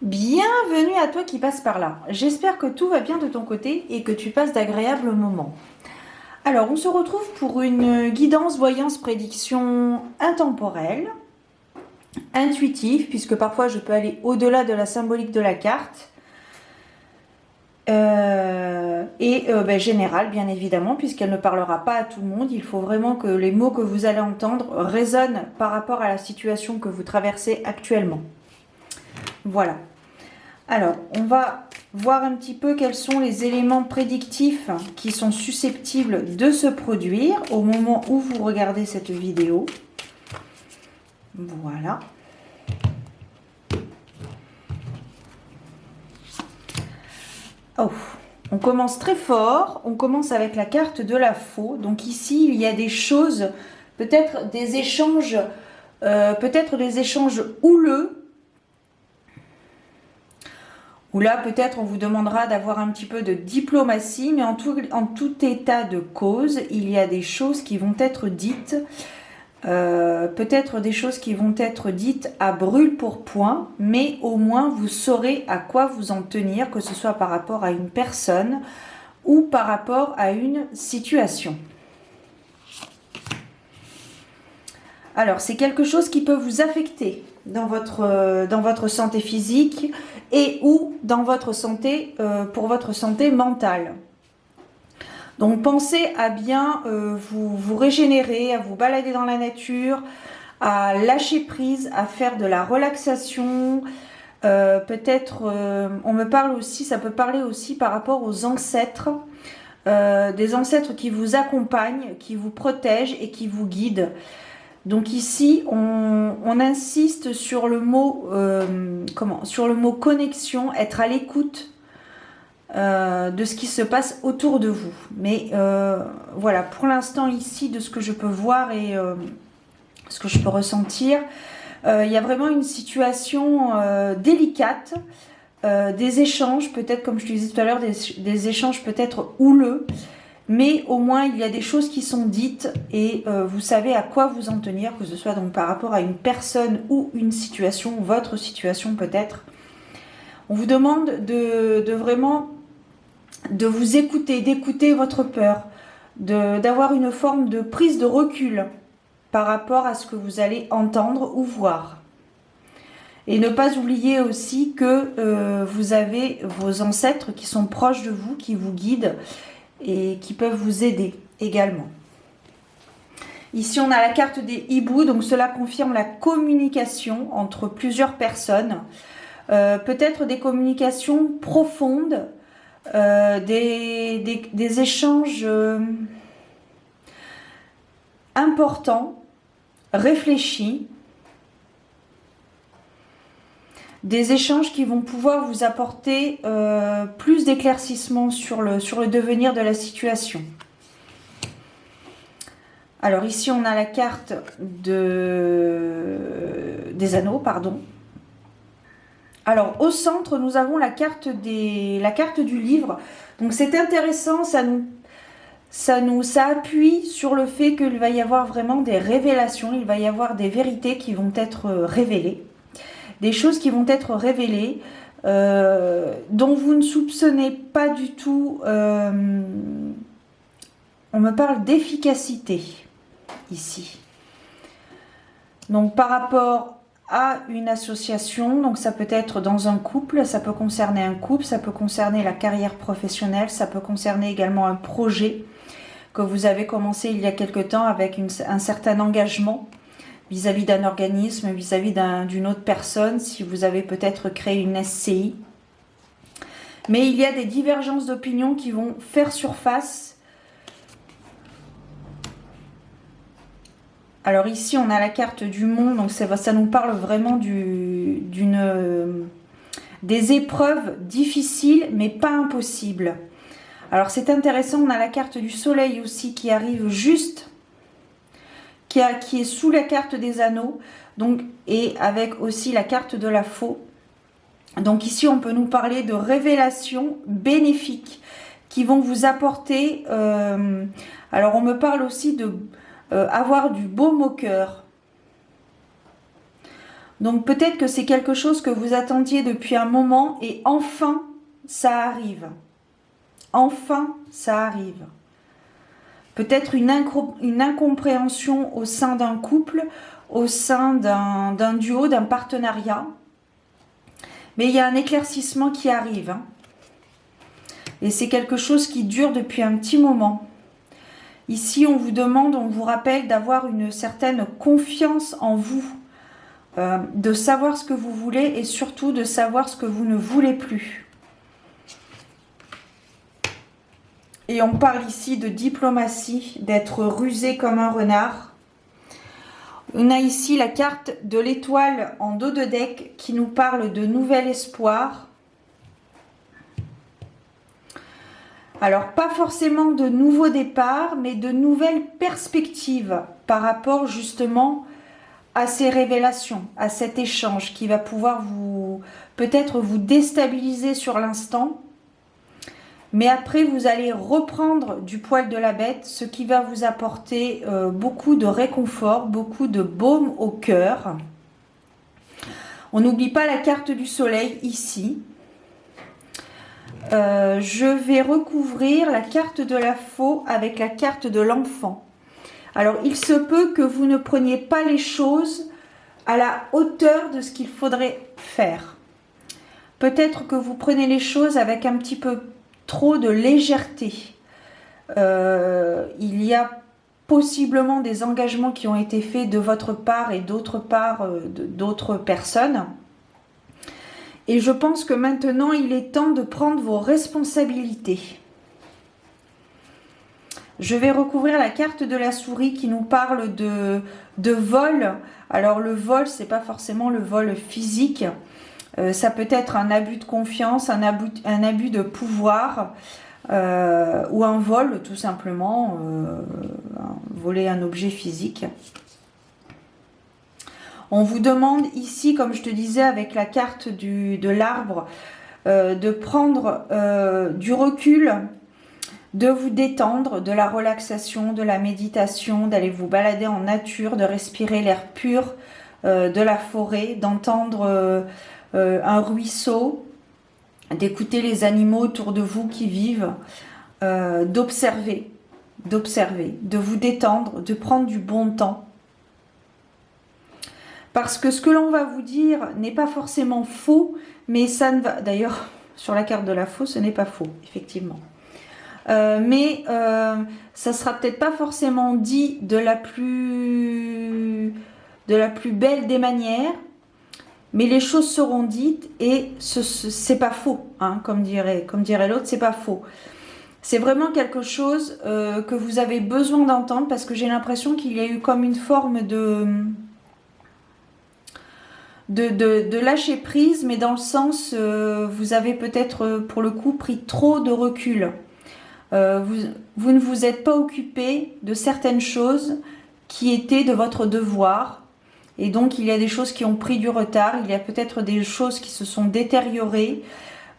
Bienvenue à toi qui passe par là. J'espère que tout va bien de ton côté et que tu passes d'agréables moments. Alors, on se retrouve pour une guidance, voyance, prédiction intemporelle, intuitive, puisque parfois je peux aller au-delà de la symbolique de la carte, générale, bien évidemment, puisqu'elle ne parlera pas à tout le monde. Il faut vraiment que les mots que vous allez entendre résonnent par rapport à la situation que vous traversez actuellement. Voilà. Alors, on va voir un petit peu quels sont les éléments prédictifs qui sont susceptibles de se produire au moment où vous regardez cette vidéo. Voilà. Oh, on commence très fort. On commence avec la carte de la faux. Donc ici, il y a des choses, peut-être des échanges houleux. Où là, peut-être, on vous demandera d'avoir un petit peu de diplomatie, mais en tout état de cause, il y a des choses qui vont être dites, peut-être des choses qui vont être dites à brûle-pourpoint, mais au moins vous saurez à quoi vous en tenir, que ce soit par rapport à une personne ou par rapport à une situation. Alors, c'est quelque chose qui peut vous affecter dans votre santé physique et ou dans votre santé, pour votre santé mentale. Donc, pensez à bien vous régénérer, à vous balader dans la nature, à lâcher prise, à faire de la relaxation. Peut-être, on me parle aussi, ça peut parler aussi par rapport aux ancêtres. Des ancêtres qui vous accompagnent, qui vous protègent et qui vous guident. Donc ici, on insiste sur le mot, sur le mot connexion, être à l'écoute de ce qui se passe autour de vous. Mais voilà, pour l'instant ici, de ce que je peux voir et ce que je peux ressentir, il y a vraiment une situation délicate, des échanges, peut-être comme je te disais tout à l'heure, des échanges peut-être houleux. Mais au moins, il y a des choses qui sont dites et vous savez à quoi vous en tenir, que ce soit donc par rapport à une personne ou une situation, votre situation peut-être. On vous demande de vraiment de vous écouter, d'écouter votre peur, d'avoir une forme de prise de recul par rapport à ce que vous allez entendre ou voir. Et ne pas oublier aussi que vous avez vos ancêtres qui sont proches de vous, qui vous guident et qui peuvent vous aider également. Ici, on a la carte des hiboux, donc cela confirme la communication entre plusieurs personnes. Peut-être des communications profondes, des échanges importants, réfléchis, des échanges qui vont pouvoir vous apporter plus d'éclaircissement sur le devenir de la situation. Alors ici, on a la carte des anneaux, pardon. Alors au centre, nous avons la carte du livre. Donc c'est intéressant, ça appuie sur le fait qu'il va y avoir vraiment des révélations, il va y avoir des vérités qui vont être révélées, des choses qui vont être révélées, dont vous ne soupçonnez pas du tout. On me parle d'efficacité ici. Donc par rapport à une association, donc ça peut être dans un couple, ça peut concerner un couple, ça peut concerner la carrière professionnelle, ça peut concerner également un projet que vous avez commencé il y a quelque temps avec un certain engagement vis-à-vis d'un organisme, vis-à-vis d'une autre personne, si vous avez peut-être créé une SCI. Mais il y a des divergences d'opinion qui vont faire surface. Alors ici, on a la carte du monde, donc ça nous parle vraiment des épreuves difficiles, mais pas impossibles. Alors c'est intéressant, on a la carte du soleil aussi qui arrive juste, qui est sous la carte des anneaux, donc, et avec aussi la carte de la faux. Donc ici, on peut nous parler de révélations bénéfiques qui vont vous apporter... alors on me parle aussi de... avoir du baume au cœur. Donc peut-être que c'est quelque chose que vous attendiez depuis un moment et enfin ça arrive. Enfin ça arrive. Peut-être une incompréhension au sein d'un couple, au sein d'un duo, d'un partenariat. Mais il y a un éclaircissement qui arrive. Hein. Et c'est quelque chose qui dure depuis un petit moment. Ici, on vous demande, on vous rappelle d'avoir une certaine confiance en vous. De savoir ce que vous voulez et surtout de savoir ce que vous ne voulez plus. Et on parle ici de diplomatie, d'être rusé comme un renard. On a ici la carte de l'étoile en dos de deck qui nous parle de nouvel espoir. Alors, pas forcément de nouveaux départs, mais de nouvelles perspectives par rapport justement à ces révélations, à cet échange qui va pouvoir peut-être vous déstabiliser sur l'instant. Mais après, vous allez reprendre du poil de la bête, ce qui va vous apporter beaucoup de réconfort, beaucoup de baume au cœur. On n'oublie pas la carte du soleil ici. Je vais recouvrir la carte de la faux avec la carte de l'enfant. Alors, il se peut que vous ne preniez pas les choses à la hauteur de ce qu'il faudrait faire. Peut-être que vous prenez les choses avec un petit peu trop de légèreté. Il y a possiblement des engagements qui ont été faits de votre part et d'autre part d'autres personnes. Et je pense que maintenant, il est temps de prendre vos responsabilités. Je vais recouvrir la carte de la souris qui nous parle de vol. Alors, le vol, c'est pas forcément le vol physique. Ça peut être un abus de confiance, un abus de pouvoir ou un vol, tout simplement. Voler un objet physique. On vous demande ici, comme je te disais, avec la carte de l'arbre, de prendre du recul, de vous détendre, de la relaxation, de la méditation, d'aller vous balader en nature, de respirer l'air pur de la forêt, d'entendre un ruisseau, d'écouter les animaux autour de vous qui vivent, d'observer, de vous détendre, de prendre du bon temps. Parce que ce que l'on va vous dire n'est pas forcément faux, mais ça ne va... D'ailleurs, sur la carte de la faux, ce n'est pas faux, effectivement. Mais ça sera peut-être pas forcément dit de la plus belle des manières, mais les choses seront dites et c'est pas faux, hein, comme dirait l'autre, c'est pas faux. C'est vraiment quelque chose que vous avez besoin d'entendre parce que j'ai l'impression qu'il y a eu comme une forme de lâcher prise, mais dans le sens, vous avez peut-être pour le coup pris trop de recul. Vous ne vous êtes pas occupé de certaines choses qui étaient de votre devoir. Et donc, il y a des choses qui ont pris du retard. Il y a peut-être des choses qui se sont détériorées.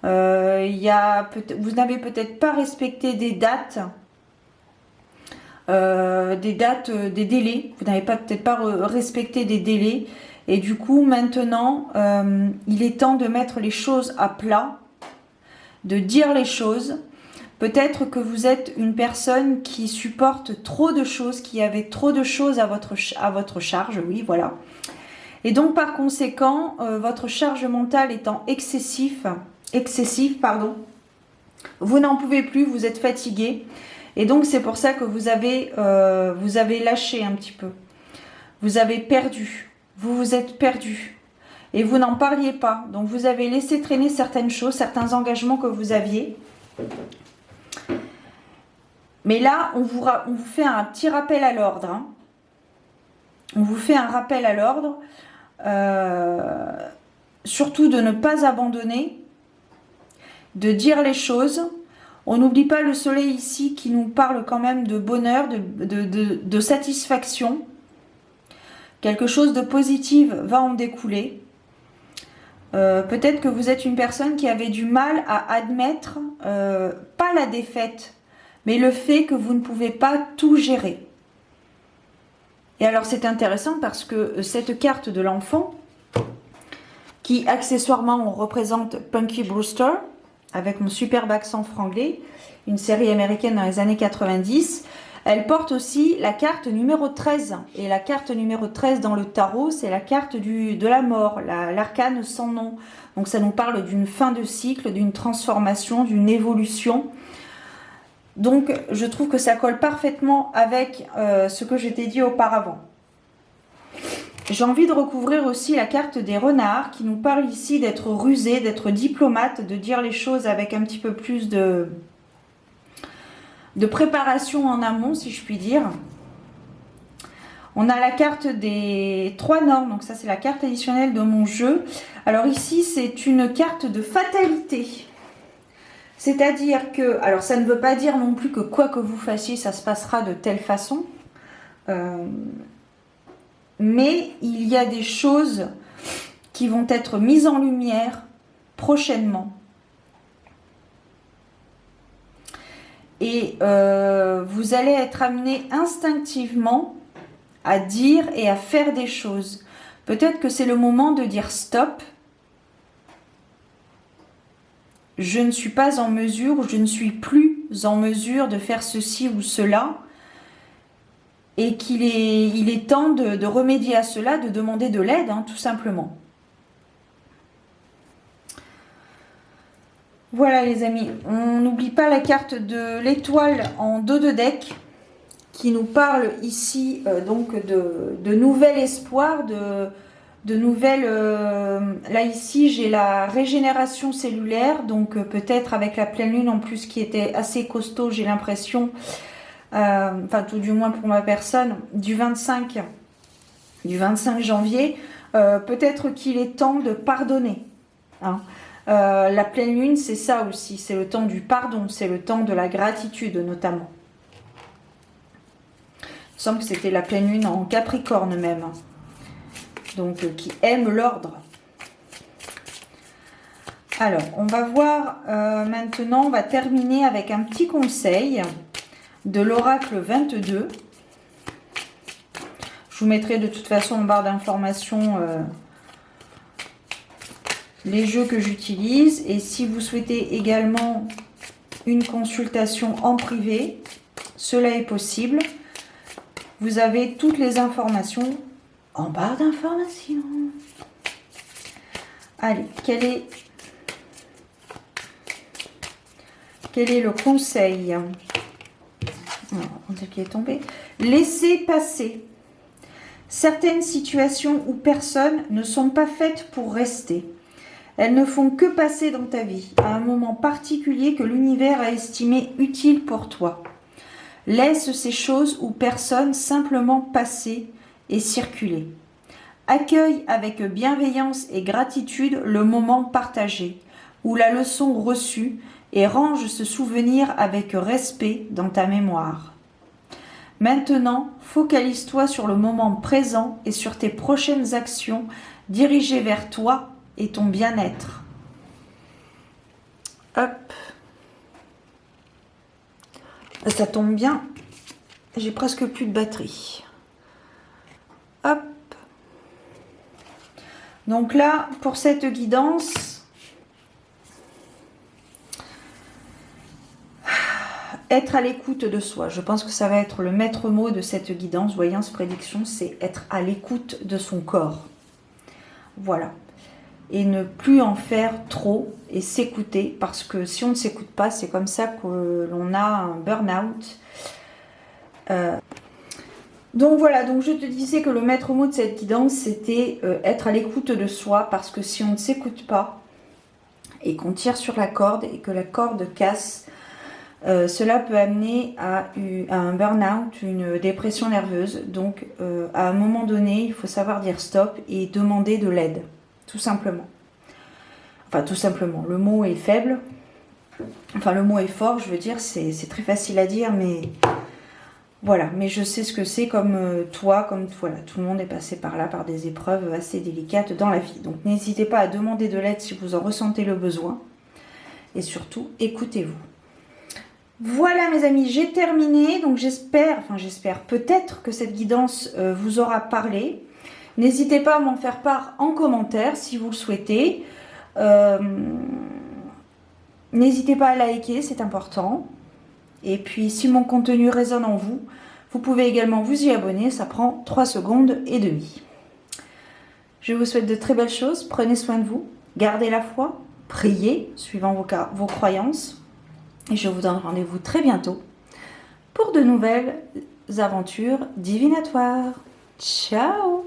Vous n'avez peut-être pas respecté des dates. Des délais. Vous n'avez peut-être pas respecté des délais. Et du coup, maintenant, il est temps de mettre les choses à plat, de dire les choses. Peut-être que vous êtes une personne qui supporte trop de choses, qui avait trop de choses à votre charge, oui, voilà. Et donc, par conséquent, votre charge mentale étant excessive, vous n'en pouvez plus, vous êtes fatigué. Et donc, c'est pour ça que vous avez lâché un petit peu. Vous avez perdu. Vous vous êtes perdu. Et vous n'en parliez pas. Donc, vous avez laissé traîner certaines choses, certains engagements que vous aviez. Mais là, on vous fait un petit rappel à l'ordre. Hein. On vous fait un rappel à l'ordre. Surtout de ne pas abandonner. De dire les choses. On n'oublie pas le soleil ici qui nous parle quand même de bonheur, de satisfaction. Quelque chose de positif va en découler. Peut-être que vous êtes une personne qui avait du mal à admettre, pas la défaite, mais le fait que vous ne pouvez pas tout gérer. Et alors c'est intéressant parce que cette carte de l'enfant, qui accessoirement on représente Punky Brewster, avec mon superbe accent franglais, une série américaine dans les années 90. Elle porte aussi la carte numéro 13. Et la carte numéro 13 dans le tarot, c'est la carte de la mort, l'arcane sans nom. Donc ça nous parle d'une fin de cycle, d'une transformation, d'une évolution. Donc je trouve que ça colle parfaitement avec ce que je t'ai dit auparavant. J'ai envie de recouvrir aussi la carte des renards qui nous parle ici d'être rusé, d'être diplomate, de dire les choses avec un petit peu plus de préparation en amont, si je puis dire. On a la carte des 3 normes, donc ça c'est la carte additionnelle de mon jeu. Alors ici c'est une carte de fatalité. C'est-à-dire que, alors ça ne veut pas dire non plus que quoi que vous fassiez, ça se passera de telle façon. Mais il y a des choses qui vont être mises en lumière prochainement. Et vous allez être amené instinctivement à dire et à faire des choses. Peut-être que c'est le moment de dire stop. Je ne suis pas en mesure, ou je ne suis plus en mesure de faire ceci ou cela. Et il est temps de remédier à cela, de demander de l'aide, hein, tout simplement. Voilà les amis, on n'oublie pas la carte de l'étoile en dos de deck qui nous parle ici donc de nouvel espoir, de nouvelles... là ici j'ai la régénération cellulaire, donc peut-être avec la pleine lune en plus qui était assez costaud, j'ai l'impression, enfin tout du moins pour ma personne, du 25 janvier, peut-être qu'il est temps de pardonner, hein. La pleine lune, c'est ça aussi, c'est le temps du pardon, c'est le temps de la gratitude notamment. Il me semble que c'était la pleine lune en Capricorne même, donc qui aime l'ordre. Alors, on va voir maintenant, on va terminer avec un petit conseil de l'oracle 22. Je vous mettrai de toute façon en barre d'informations les jeux que j'utilise, et si vous souhaitez également une consultation en privé, cela est possible. Vous avez toutes les informations en barre d'informations. Allez, quel est le conseil? On dirait qu'il est tombé. Laissez passer. Certaines situations ou personnes ne sont pas faites pour rester. Elles ne font que passer dans ta vie, à un moment particulier que l'univers a estimé utile pour toi. Laisse ces choses ou personnes simplement passer et circuler. Accueille avec bienveillance et gratitude le moment partagé, ou la leçon reçue, et range ce souvenir avec respect dans ta mémoire. Maintenant, focalise-toi sur le moment présent et sur tes prochaines actions dirigées vers toi et ton bien-être. Hop. Ça tombe bien, j'ai presque plus de batterie. Hop. Donc là, pour cette guidance, être à l'écoute de soi. Je pense que ça va être le maître mot de cette guidance, voyance, prédiction, c'est être à l'écoute de son corps. Voilà. Et ne plus en faire trop et s'écouter, parce que si on ne s'écoute pas, c'est comme ça que l'on a un burn-out. Donc voilà, donc je te disais que le maître mot de cette guidance, c'était être à l'écoute de soi, parce que si on ne s'écoute pas et qu'on tire sur la corde et que la corde casse, cela peut amener à un burn-out, une dépression nerveuse. Donc à un moment donné, il faut savoir dire stop et demander de l'aide. Tout simplement. Enfin, tout simplement. Le mot est faible. Enfin, le mot est fort, je veux dire. C'est très facile à dire, mais... Voilà. Mais je sais ce que c'est comme toi, comme... Voilà, tout le monde est passé par là, par des épreuves assez délicates dans la vie. Donc, n'hésitez pas à demander de l'aide si vous en ressentez le besoin. Et surtout, écoutez-vous. Voilà, mes amis, j'ai terminé. Donc, j'espère, peut-être que cette guidance vous aura parlé. N'hésitez pas à m'en faire part en commentaire si vous le souhaitez. N'hésitez pas à liker, c'est important. Et puis, si mon contenu résonne en vous, vous pouvez également vous y abonner, ça prend 3 secondes et demie. Je vous souhaite de très belles choses, prenez soin de vous, gardez la foi, priez, suivant vos croyances. Et je vous donne rendez-vous très bientôt pour de nouvelles aventures divinatoires. Ciao!